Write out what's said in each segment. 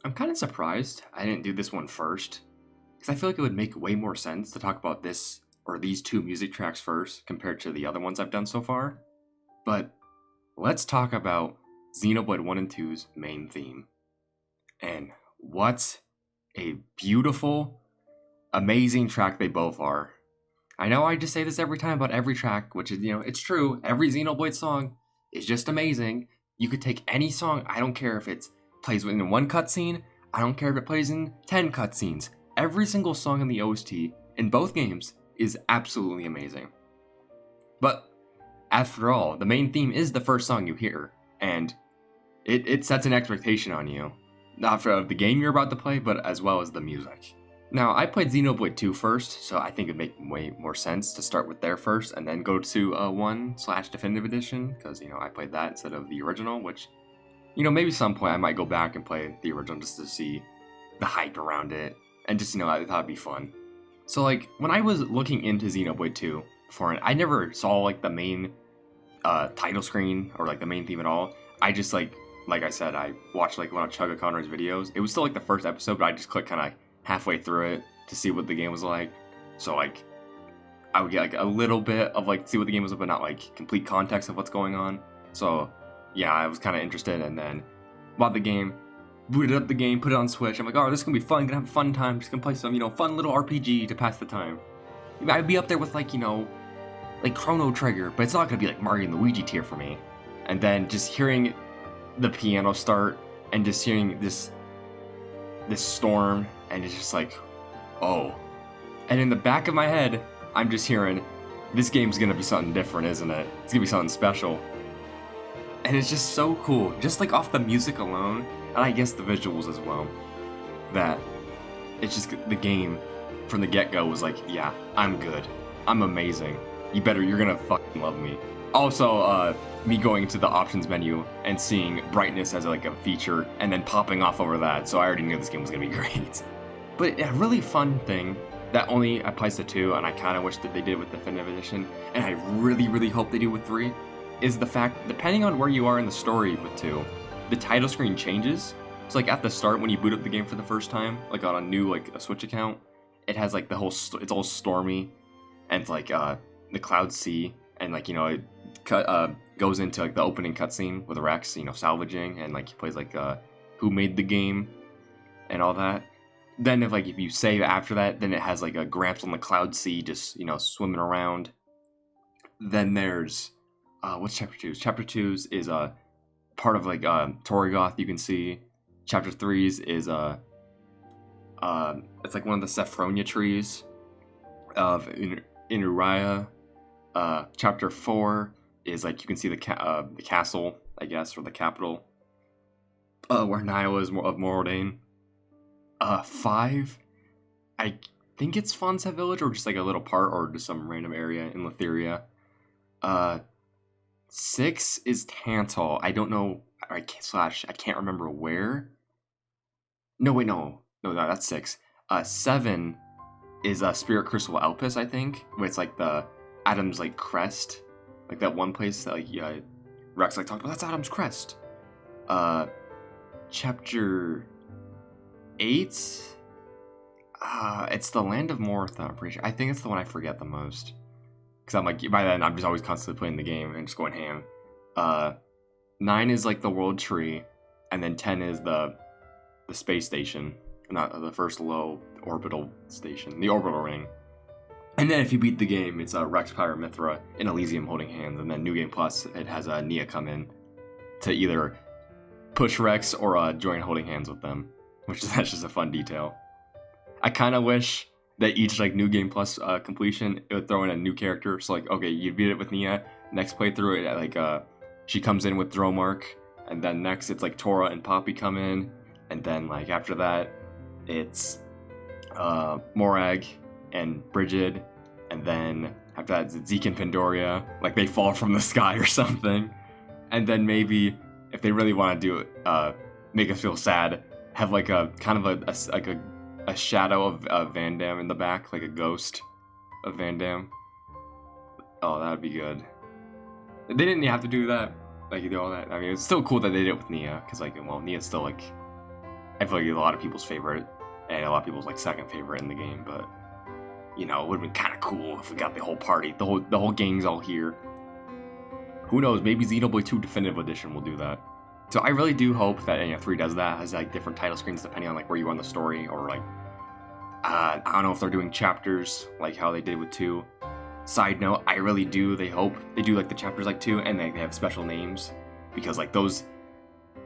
I'm kind of surprised I didn't do this one first, because I feel like it would make way more sense to talk about this or these two music tracks first compared to the other ones I've done so far. But let's talk about Xenoblade 1 and Two's main theme. And what a beautiful, amazing track they both are. I know I just say this every time about every track, which is, it's true. Every Xenoblade song is just amazing. You could take any song, I don't care if it plays within one cutscene, I don't care if it plays in 10 cutscenes. Every single song in the OST in both games is absolutely amazing. But after all, the main theme is the first song you hear, and it sets an expectation on you. Not for the game you're about to play, but as well as the music. Now, I played Xenoblade 2 first, so I think it'd make way more sense to start with there first and then go to 1/Definitive Edition, because, I played that instead of the original, which, maybe some point I might go back and play the original just to see the hype around it, and just, I thought it'd be fun. So, when I was looking into Xenoblade 2 before, I never saw, the main title screen or, the main theme at all. I just, like I said, I watched, one of Chugga Connor's videos. It was still, the first episode, but I just clicked kind of halfway through it to see what the game was like. So I would get a little bit of see what the game was, but not complete context of what's going on. So yeah, I was kind of interested, and then bought the game, booted up the game, put it on Switch. I'm like, oh, this is gonna be fun. Gonna have a fun time. Just gonna play some fun little RPG to pass the time. I'd be up there with Chrono Trigger, but it's not gonna be Mario and Luigi tier for me. And then just hearing the piano start and just hearing this storm, and it's just oh. And in the back of my head, I'm just hearing, this game's gonna be something different, isn't it? It's gonna be something special. And it's just so cool, just off the music alone, and I guess the visuals as well, that it's just the game from the get-go was yeah, I'm good. I'm amazing. You're gonna fucking love me. Also, me going to the options menu and seeing brightness as a feature and then popping off over that, so I already knew this game was gonna be great. But a really fun thing that only applies to 2, and I kind of wish that they did with Definitive Edition, and I really, really hope they do with 3, is the fact, depending on where you are in the story with 2, the title screen changes. So at the start, when you boot up the game for the first time, on a new a Switch account, it has the whole it's all stormy, and it's the Cloud Sea, and it goes into the opening cutscene with Rex, salvaging, and he plays who made the game and all that. Then if you save after that, then it has a Gramps on the Cloud Sea just swimming around. Then there's what's chapter 2? Chapter 2's is part of Torrigoth you can see. Chapter 3's is it's one of the Saffronia trees of Inuraya. Chapter 4 is you can see the castle, I guess, or the capital, where Nyla is of Moradin. 5, I think it's Fonset Village, or just a little part, or just some random area in Letheria. 6 is Tantal. I don't know, I can't remember where. No, that's 6. 7 is Spirit Crystal Elpis, I think, where it's the Adam's crest, that one place that Rex talked about. That's Adam's crest. Chapter 8, it's the Land of Mortha, I'm pretty sure. I think it's the one I forget the most, because I'm by then I'm just always constantly playing the game and just going ham. 9 is the World Tree, and then 10 is the space station, not the first low orbital station, the orbital ring. And then if you beat the game, it's Rex, Pyra, Mythra, and Elysium holding hands. And then New Game Plus, it has Nia come in to either push Rex or join holding hands with them, that's just a fun detail. I kind of wish that each New Game Plus completion, it would throw in a new character. So okay, you beat it with Nia, next playthrough, she comes in with Dromark, and then next it's Tora and Poppy come in, and then after that, it's Morag and Brigid, and then after that, it's Zeke and Pandoria, they fall from the sky or something. And then maybe, if they really want to do it, make us feel sad, have a kind of a shadow of Van Damme in the back, a ghost of Van Damme. Oh, that would be good. They didn't have to do that, do all that. I mean, it's still cool that they did it with Nia, because Nia's still I feel like it's a lot of people's favorite, and a lot of people's like second favorite in the game, but you know, it would have been kind of cool if we got the whole party, the whole gang's all here. Who knows, maybe Xenoblade 2 Definitive Edition will do that. So I really do hope that 3 does that, has like different title screens depending on like where you are in the story, or like, I don't know if they're doing chapters like how they did with 2. Side note, I really do, they hope they do like the chapters like 2, and they have special names, because like those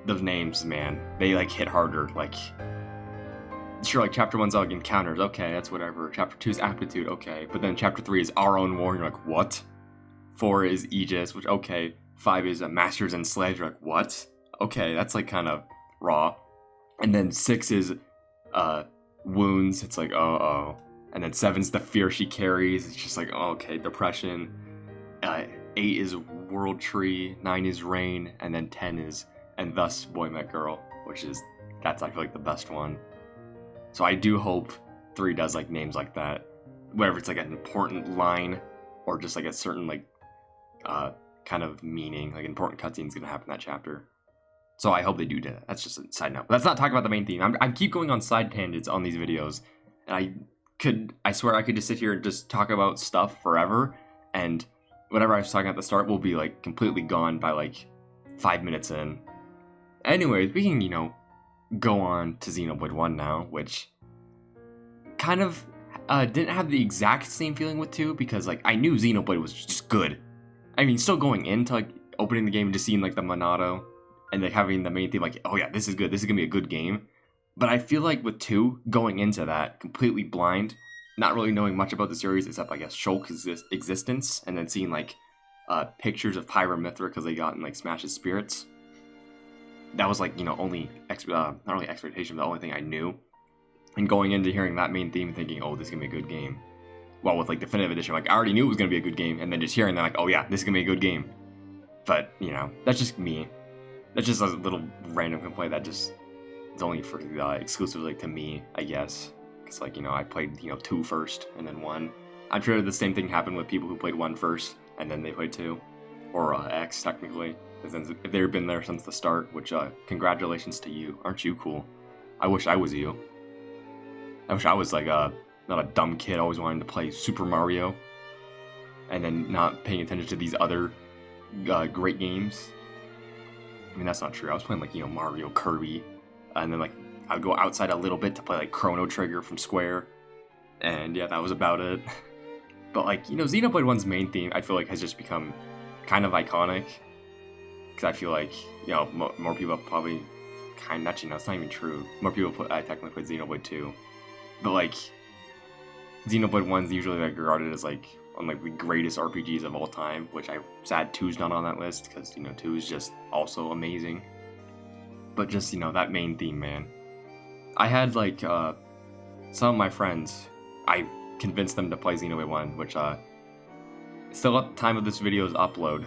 names, man, they like hit harder. Like, sure, like chapter 1's like encounters, okay, that's whatever. Chapter 2 is aptitude, okay, but then chapter 3 is our own war, and you're like, what? 4 is Aegis, which, okay. 5 is Masters and Sledge, you're like, what? Okay, that's like kind of raw. And then 6 is Wounds, it's like, oh. And then 7's the fear she carries, it's just like, oh, okay, depression. 8 is World Tree, 9 is Rain, and then 10 is And Thus Boy Met Girl, which is, that's I feel like the best one. So I do hope 3 does like names like that, whether it's like an important line or just like a certain like kind of meaning, like important cutscene's gonna happen in that chapter. So I hope they do that. That's just a side note. But let's not talk about the main theme. I keep going on side tangents on these videos, and I swear I could just sit here and just talk about stuff forever, and whatever I was talking at the start will be like completely gone by like 5 minutes in. Anyways, we can, go on to Xenoblade 1 now, which kind of didn't have the exact same feeling with 2, because like I knew Xenoblade was just good. I mean, still going into like opening the game and just seeing like the Monado and like having the main theme, like, oh yeah, this is good, this is gonna be a good game. But I feel like with 2, going into that completely blind, not really knowing much about the series except I guess Shulk's existence, and then seeing like pictures of Pyra and Mythra because they got in like Smash's spirits. That was like, only not really expectation, but the only thing I knew. And going into hearing that main theme and thinking, oh, this is gonna be a good game. Well, with like Definitive Edition, like I already knew it was gonna be a good game, and then just hearing that, like, oh yeah, this is gonna be a good game. But that's just me. That's just a little random complaint that just is only for exclusively to me, I guess. Because like I played 2 first and then 1. I'm sure the same thing happened with people who played 1 first and then they played 2, or X technically. If they've been there since the start, which congratulations to you. Aren't you cool? I wish I was you. I wish I was like not a dumb kid always wanting to play Super Mario and then not paying attention to these other great games. I mean, that's not true. I was playing like Mario, Kirby, and then like I would go outside a little bit to play like Chrono Trigger from Square, and yeah, that was about it. But like Xenoblade 1's main theme, I feel like has just become kind of iconic, because I feel like more people probably it's not even true. More people technically played Xenoblade 2, but like Xenoblade 1's usually like regarded as like one of like the greatest RPGs of all time, which I'm sad 2's not on that list, because 2 is just also amazing. But just that main theme, man. I had like some of my friends, I convinced them to play Xenoblade 1, which still at the time of this video's upload,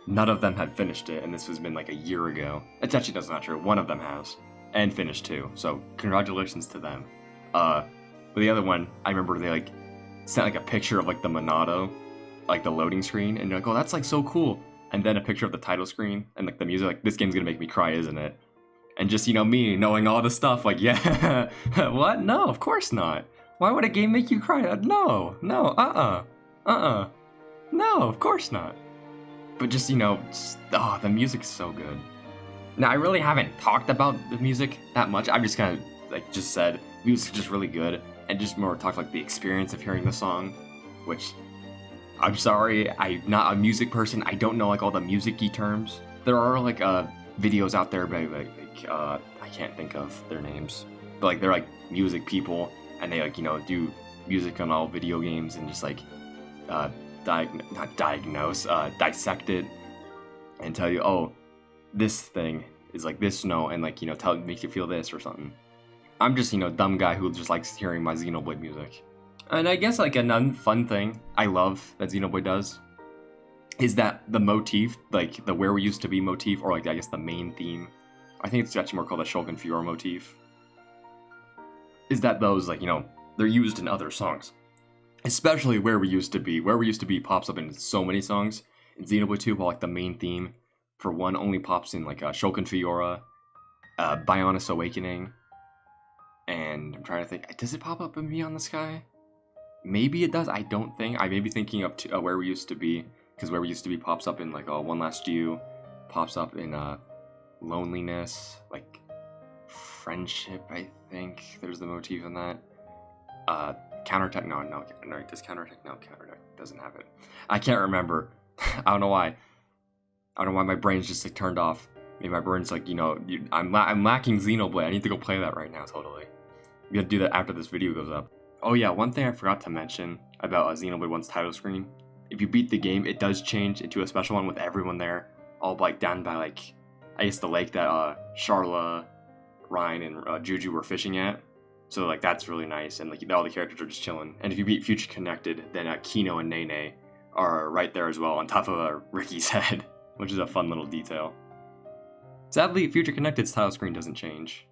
none of them had finished it, and this has been like a year ago. It's actually, that's not true. One of them has, and finished 2, so congratulations to them. But the other one, I remember they like sent like a picture of like the Monado, like the loading screen, and you're like, oh, that's like so cool. And then a picture of the title screen and like the music, like, this game's gonna make me cry, isn't it? And just me knowing all the stuff, like, yeah, what? No, of course not. Why would a game make you cry? No, no, no, of course not. But just the music's so good. Now I really haven't talked about the music that much. I've just kind of like just said music's just really good, and just more talk like the experience of hearing the song, which I'm sorry, I'm not a music person. I don't know like all the music-y terms. There are like videos out there, but like I can't think of their names. But like they're like music people, and they like do music on all video games and just like dissect it and tell you, oh, this thing is like this note, and like makes you feel this or something. I'm just dumb guy who just likes hearing my Xenoblade music. And I guess like another fun thing I love that Xenoblade does is that the motif, like the Where We Used to Be motif, or like I guess the main theme, I think it's actually more called the Shulk Fiora motif, is that those like they're used in other songs, especially Where We Used to Be. Where We Used to Be pops up in so many songs in Xenoblade 2, while like the main theme for 1 only pops in like Shulk Fiora, Bionis Awakening, And I'm trying to think, does it pop up in Beyond the Sky? Maybe it does. I don't think. I may be thinking of Where We Used to Be, because Where We Used to Be pops up in like One Last You, pops up in Loneliness, like Friendship. I think there's the motif in that. Counterattack. No. Does Counterattack? No, Counterattack doesn't have it. I can't remember. I don't know why. I don't know why my brain's just like turned off. Maybe my brain's like, I'm lacking Xenoblade. I need to go play that right now. Totally. I'm gonna do that after this video goes up. Oh yeah, one thing I forgot to mention about Xenoblade 1's title screen. If you beat the game, it does change into a special one with everyone there, all like down by like, I guess the lake that Charla, Ryan, and Juju were fishing at. So like that's really nice, and like all the characters are just chilling. And if you beat Future Connected, then Kino and Nene are right there as well, on top of Ricky's head, which is a fun little detail. Sadly, Future Connected's title screen doesn't change.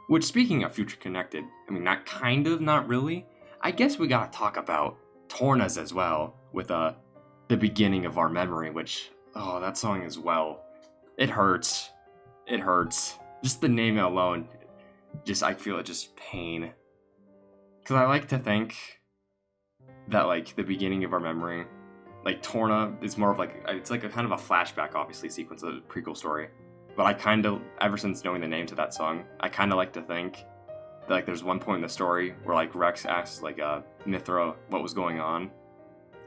Which, speaking of Future Connected, I mean, not really. I guess we gotta talk about Torna's as well, with the beginning of our memory, which, that song as well. It hurts. It hurts. Just the name alone, I feel it just pain. Because I like to think that, like, the beginning of our memory, like, Torna is more of like, it's like a kind of a flashback, obviously, sequence of the prequel story. But I kind of, ever since knowing the names of that song, I kind of like to think that, like, there's one point in the story where, like, Rex asks, like, Mythra what was going on.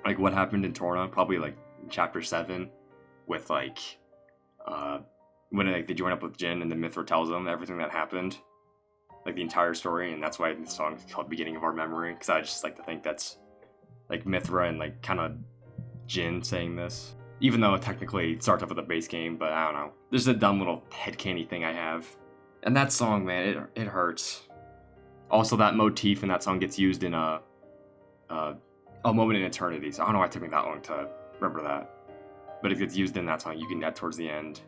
Like, what happened in Torna, probably, like, chapter 7, with, like, when, like, they join up with Jin, and then Mythra tells them everything that happened. Like, the entire story, and that's why the song is called Beginning of Our Memory, because I just like to think that's, like, Mythra and, like, kind of Jin saying this. Even though technically it starts off with a base game, but I don't know. There's a dumb little headcandy thing I have. And that song, man, it hurts. Also, that motif in that song gets used in a Moment in Eternity, so I don't know why it took me that long to remember that. But it gets used in that song. You can, towards the end,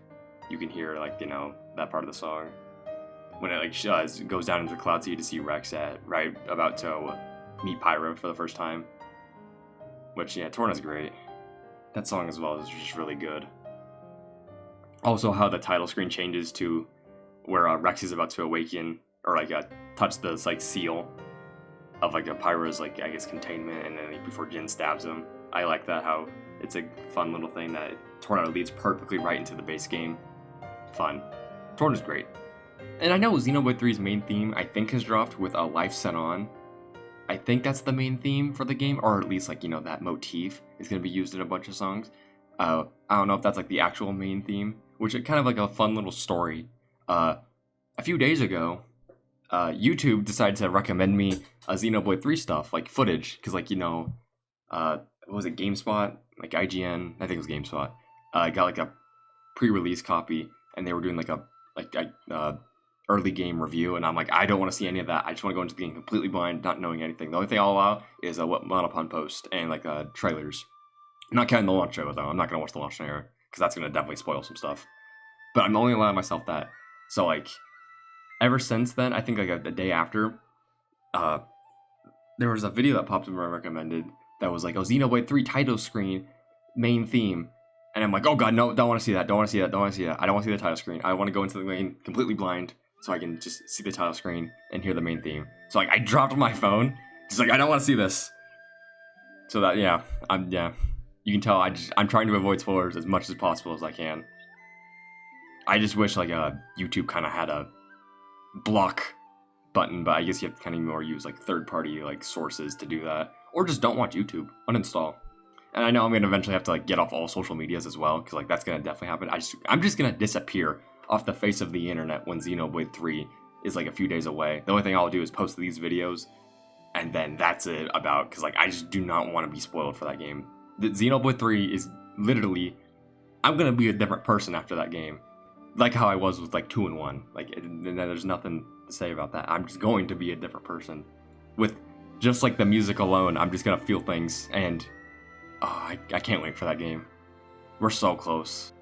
you can hear, like, that part of the song. When it, like, goes down into the clouds, so you get to see Rex right about to meet Pyra for the first time. Which, yeah, Torna's great. That song as well is just really good. Also, how the title screen changes to where Rex is about to awaken, or like touch the like seal of like a Pyra's, like, I guess, containment, and then before Jin stabs him. I like that, how it's a fun little thing that Torna leads perfectly right into the base game. Fun. Torna's great. And I know Xenoblade 3's main theme, I think, has dropped with a Life Sent On. I think that's the main theme for the game, or at least, like, that motif is going to be used in a bunch of songs. I don't know if that's, like, the actual main theme, which is kind of like a fun little story. A few days ago, YouTube decided to recommend me Xenoblade 3 stuff, like footage, because, like, what was it, GameSpot? Like IGN, I think it was GameSpot. Got, like, a pre-release copy, and they were doing, like, a early game review, and I'm like, I don't want to see any of that. I just want to go into the game completely blind, not knowing anything. The only thing I'll allow is what Monopon post and like trailers. Not counting the launch trailer though. I'm not gonna watch the launch trailer because that's gonna definitely spoil some stuff. But I'm only allowing myself that. So like, ever since then, I think like a day after, there was a video that popped up and recommended that was like, Xenoblade 3 title screen, main theme. And I'm like, oh god, no, don't want to see that, don't want to see that. I don't want to see the title screen. I want to go into the game completely blind, so I can just see the title screen and hear the main theme. So like, I dropped my phone, just like, I don't want to see this. So that, yeah, you can tell I'm trying to avoid spoilers as much as possible as I can. I just wish like YouTube kind of had a block button, but I guess you have to kind of more use like third-party like sources to do that, or just don't watch YouTube, uninstall. And I know I'm gonna eventually have to like get off all social medias as well, because like that's gonna definitely happen. I'm just gonna disappear off the face of the internet when Xenoblade 3 is like a few days away. The only thing I'll do is post these videos, and then that's it about, because like I just do not want to be spoiled for that game. The Xenoblade 3 is literally, I'm gonna be a different person after that game, like how I was with like 2 and 1. Like, and there's nothing to say about that. I'm just going to be a different person. With just like the music alone, I'm just gonna feel things, and I can't wait for that game. We're so close.